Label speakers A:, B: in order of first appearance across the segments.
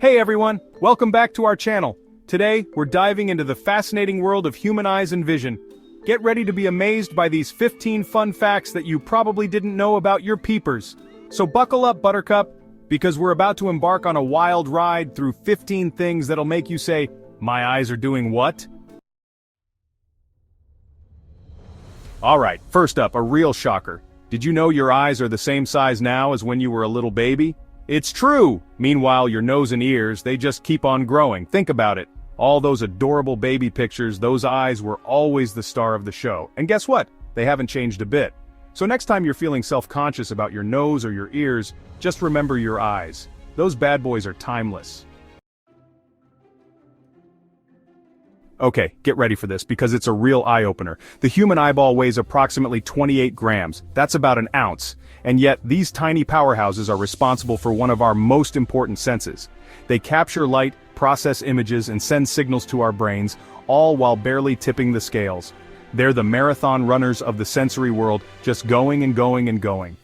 A: Hey everyone, welcome back to our channel. Today, we're diving into the fascinating world of human eyes and vision. Get ready to be amazed by these 15 fun facts that you probably didn't know about your peepers. So buckle up, Buttercup, because we're about to embark on a wild ride through 15 things that'll make you say, "My eyes are doing what?" Alright, first up, a real shocker. Did you know your eyes are the same size now as when you were a little baby? It's true! Meanwhile, your nose and ears, they just keep on growing. Think about it. All those adorable baby pictures, those eyes were always the star of the show. And guess what? They haven't changed a bit. So next time you're feeling self-conscious about your nose or your ears, just remember your eyes. Those bad boys are timeless. Okay, get ready for this, because it's a real eye-opener. The human eyeball weighs approximately 28 grams. That's about an ounce. And yet, these tiny powerhouses are responsible for one of our most important senses. They capture light, process images, and send signals to our brains, all while barely tipping the scales. They're the marathon runners of the sensory world, just going and going and going.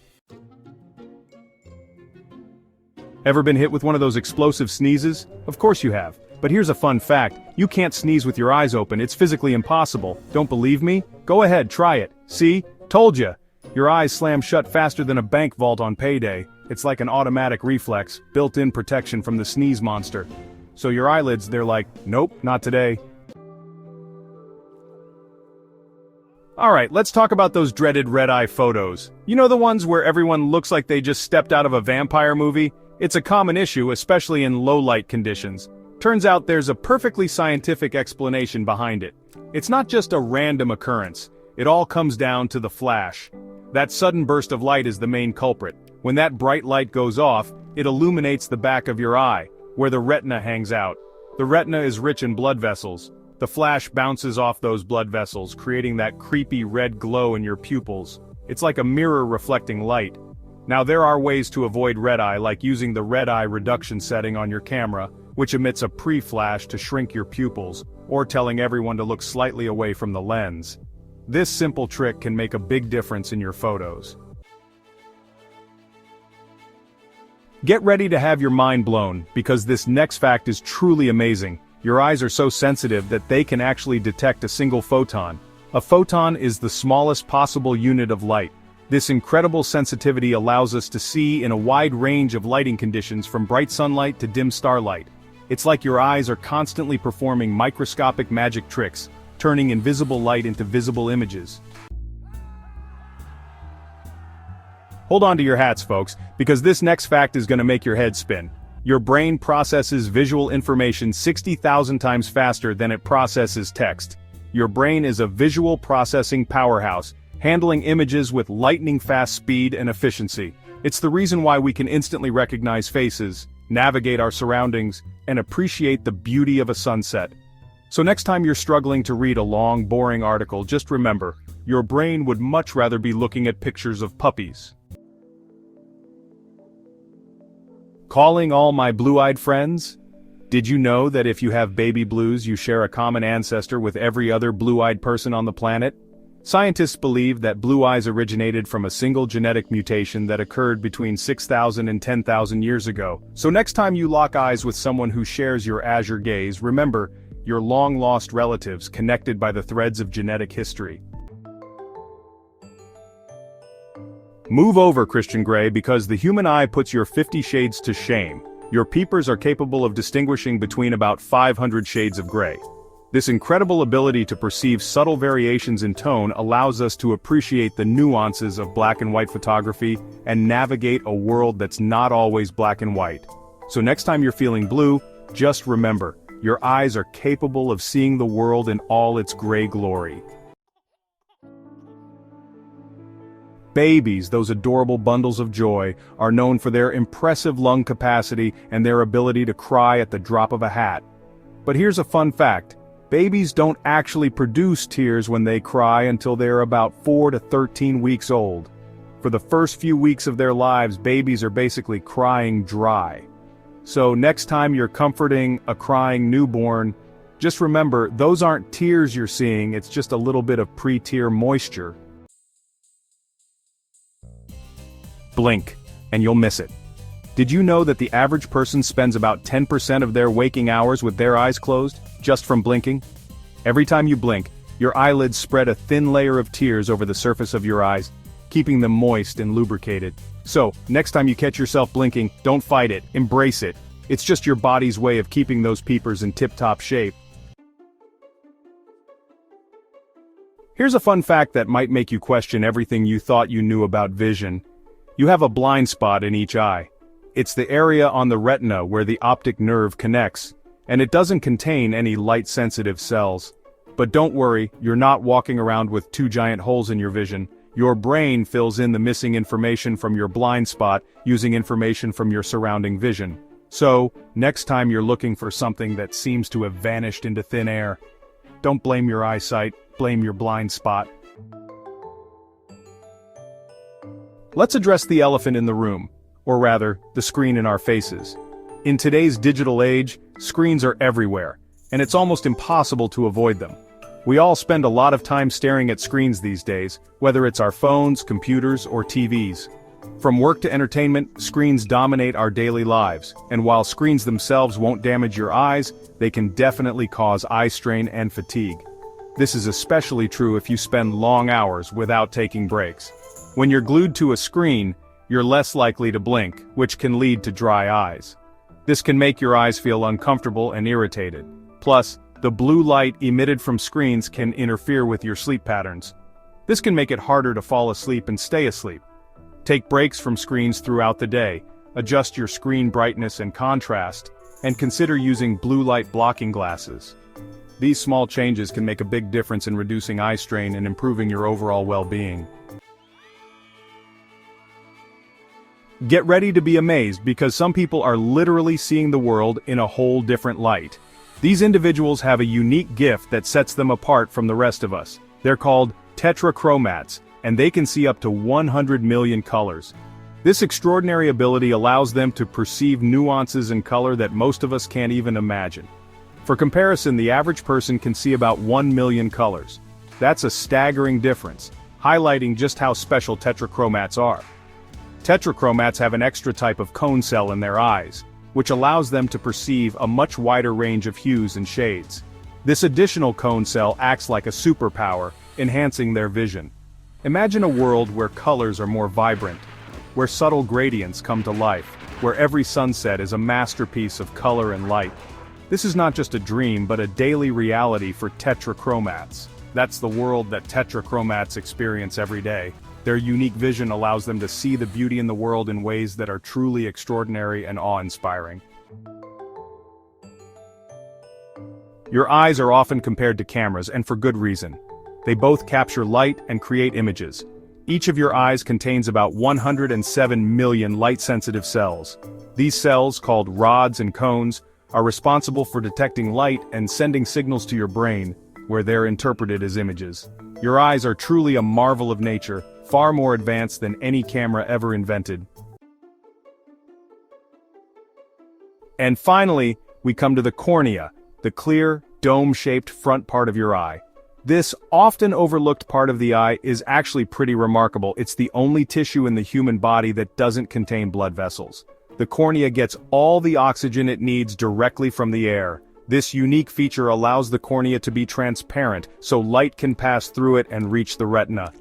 A: Ever been hit with one of those explosive sneezes? Of course you have. But here's a fun fact, you can't sneeze with your eyes open, it's physically impossible. Don't believe me? Go ahead, try it. See? Told ya! Your eyes slam shut faster than a bank vault on payday. It's like an automatic reflex, built-in protection from the sneeze monster. So your eyelids, they're like, nope, not today. Alright, let's talk about those dreaded red-eye photos. You know the ones where everyone looks like they just stepped out of a vampire movie? It's a common issue, especially in low-light conditions. Turns out there's a perfectly scientific explanation behind it. It's not just a random occurrence. It all comes down to the flash. That sudden burst of light is the main culprit. When that bright light goes off, it illuminates the back of your eye, where the retina hangs out. The retina is rich in blood vessels. The flash bounces off those blood vessels, creating that creepy red glow in your pupils. It's like a mirror reflecting light. Now there are ways to avoid red eye, like using the red eye reduction setting on your camera, which emits a pre-flash to shrink your pupils, or telling everyone to look slightly away from the lens. This simple trick can make a big difference in your photos. Get ready to have your mind blown, because this next fact is truly amazing. Your eyes are so sensitive that they can actually detect a single photon. A photon is the smallest possible unit of light. This incredible sensitivity allows us to see in a wide range of lighting conditions, from bright sunlight to dim starlight. It's like your eyes are constantly performing microscopic magic tricks, turning invisible light into visible images. Hold on to your hats, folks, because this next fact is going to make your head spin. Your brain processes visual information 60,000 times faster than it processes text. Your brain is a visual processing powerhouse, handling images with lightning-fast speed and efficiency. It's the reason why we can instantly recognize faces, navigate our surroundings, and appreciate the beauty of a sunset. So next time you're struggling to read a long, boring article, just remember, your brain would much rather be looking at pictures of puppies. Calling all my blue-eyed friends? Did you know that if you have baby blues, you share a common ancestor with every other blue-eyed person on the planet? Scientists believe that blue eyes originated from a single genetic mutation that occurred between 6,000 and 10,000 years ago. So next time you lock eyes with someone who shares your azure gaze, remember, you're long-lost relatives connected by the threads of genetic history. Move over, Christian Grey, because the human eye puts your 50 shades to shame. Your peepers are capable of distinguishing between about 500 shades of gray. This incredible ability to perceive subtle variations in tone allows us to appreciate the nuances of black and white photography and navigate a world that's not always black and white. So next time you're feeling blue, just remember, your eyes are capable of seeing the world in all its gray glory. Babies, those adorable bundles of joy, are known for their impressive lung capacity and their ability to cry at the drop of a hat. But here's a fun fact. Babies don't actually produce tears when they cry until they're about 4 to 13 weeks old. For the first few weeks of their lives, babies are basically crying dry. So next time you're comforting a crying newborn, just remember, those aren't tears you're seeing, it's just a little bit of pre-tear moisture. Blink, and you'll miss it. Did you know that the average person spends about 10% of their waking hours with their eyes closed, just from blinking? Every time you blink, your eyelids spread a thin layer of tears over the surface of your eyes, keeping them moist and lubricated. So, next time you catch yourself blinking, don't fight it, embrace it. It's just your body's way of keeping those peepers in tip-top shape. Here's a fun fact that might make you question everything you thought you knew about vision. You have a blind spot in each eye. It's the area on the retina where the optic nerve connects, and it doesn't contain any light-sensitive cells. But don't worry, you're not walking around with two giant holes in your vision. Your brain fills in the missing information from your blind spot using information from your surrounding vision. So, next time you're looking for something that seems to have vanished into thin air, don't blame your eyesight, blame your blind spot. Let's address the elephant in the room, or rather, the screen in our faces. In today's digital age, screens are everywhere, and it's almost impossible to avoid them. We all spend a lot of time staring at screens these days, whether it's our phones, computers, or TVs. From work to entertainment, screens dominate our daily lives, and while screens themselves won't damage your eyes, they can definitely cause eye strain and fatigue. This is especially true if you spend long hours without taking breaks. When you're glued to a screen, you're less likely to blink, which can lead to dry eyes. This can make your eyes feel uncomfortable and irritated. Plus, the blue light emitted from screens can interfere with your sleep patterns. This can make it harder to fall asleep and stay asleep. Take breaks from screens throughout the day, adjust your screen brightness and contrast, and consider using blue light blocking glasses. These small changes can make a big difference in reducing eye strain and improving your overall well-being. Get ready to be amazed because some people are literally seeing the world in a whole different light. These individuals have a unique gift that sets them apart from the rest of us. They're called tetrachromats, and they can see up to 100 million colors. This extraordinary ability allows them to perceive nuances in color that most of us can't even imagine. For comparison, the average person can see about 1 million colors. That's a staggering difference, highlighting just how special tetrachromats are. Tetrachromats have an extra type of cone cell in their eyes, which allows them to perceive a much wider range of hues and shades. This additional cone cell acts like a superpower, enhancing their vision. Imagine a world where colors are more vibrant, where subtle gradients come to life, where every sunset is a masterpiece of color and light. This is not just a dream but a daily reality for tetrachromats. That's the world that tetrachromats experience every day. Their unique vision allows them to see the beauty in the world in ways that are truly extraordinary and awe-inspiring. Your eyes are often compared to cameras, and for good reason. They both capture light and create images. Each of your eyes contains about 107 million light-sensitive cells. These cells, called rods and cones, are responsible for detecting light and sending signals to your brain, where they're interpreted as images. Your eyes are truly a marvel of nature, far more advanced than any camera ever invented. And finally, we come to the cornea, the clear, dome-shaped front part of your eye. This often overlooked part of the eye is actually pretty remarkable. It's the only tissue in the human body that doesn't contain blood vessels. The cornea gets all the oxygen it needs directly from the air. This unique feature allows the cornea to be transparent, so light can pass through it and reach the retina.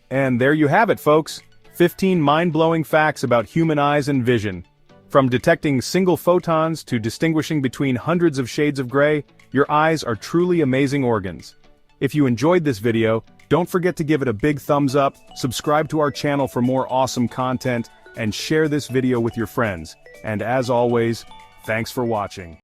A: And there you have it, folks. 15 mind-blowing facts about human eyes and vision. From detecting single photons to distinguishing between hundreds of shades of gray, your eyes are truly amazing organs. If you enjoyed this video, don't forget to give it a big thumbs up, subscribe to our channel for more awesome content, and share this video with your friends. And as always, thanks for watching.